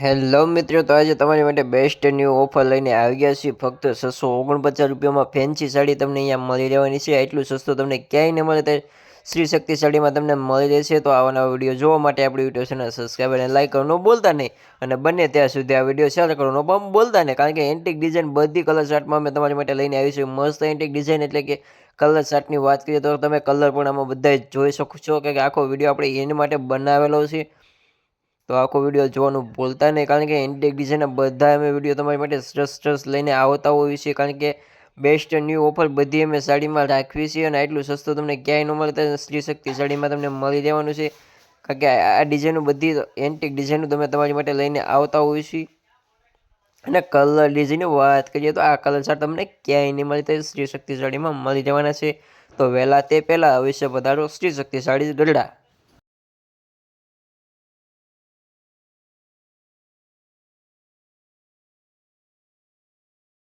Hello મિત્રો, તો આજે તમારી માટે બેસ્ટ ન્યૂ ઓફર લઈને આવી ગયા છીએ. ફક્ત 649 રૂપિયામાં ફેન્સી સાડી તમને અહીંયા મળી રહેવાની છે. એટલું સસ્તું તમને ક્યાંય ન મળે. ત્યારે શ્રી શક્તિ સાડીમાં તમને મળી રહેશે. તો આવા નવા વિડીયો જોવા માટે આપણી યુટ્યુબ ચેનલ સબસ્ક્રાઈબ અને લાઈક કરવાનું બોલતા નહીં. અને બંને ત્યાં સુધી આ વિડીયો શેર કરવાનો પણ બોલતા નહીં. કારણ કે એન્ટિક ડિઝાઇન બધી કલર ચાર્ટમાં અમે તમારી માટે લઈને આવી છે. મસ્ત એન્ટિક ડિઝાઇન એટલે કે કલર ચાર્ટની વાત કરીએ તો તમે કલર પણ આમાં બધા જોઈ શકો છો કે આખો વિડીયો આપણે એની માટે બનાવેલો છે. તો આખો વિડીયો જોવાનું ભૂલતા નહીં. કારણ કે એન્ટિક ડિઝાઇનના બધા અમે વિડીયો તમારી માટે સરસ લઈને આવતા હોઈએ છીએ. કારણ કે બેસ્ટ ન્યૂ ઓફર બધી અમે સાડીમાં રાખવી છીએ અને એટલું સસ્તું તમને ક્યાંય ન મળે. શ્રી શક્તિ સાડીમાં તમને મળી રહેવાનું છે. કારણ કે આ ડિઝાઇનો બધી એન્ટિક ડિઝાઇનો તમે તમારી માટે લઈને આવતા હોઈએ છીએ. અને કલર ડિઝાઇનની વાત કરીએ તો આ કલર ચાર્ટ તમને ક્યાંય નહીં મળે. શ્રી શક્તિ સાડીમાં મળી રહેવાના છે. તો વહેલા તે પહેલાં અવશ્ય પધારો શ્રી શક્તિ સાડી ગઢડા.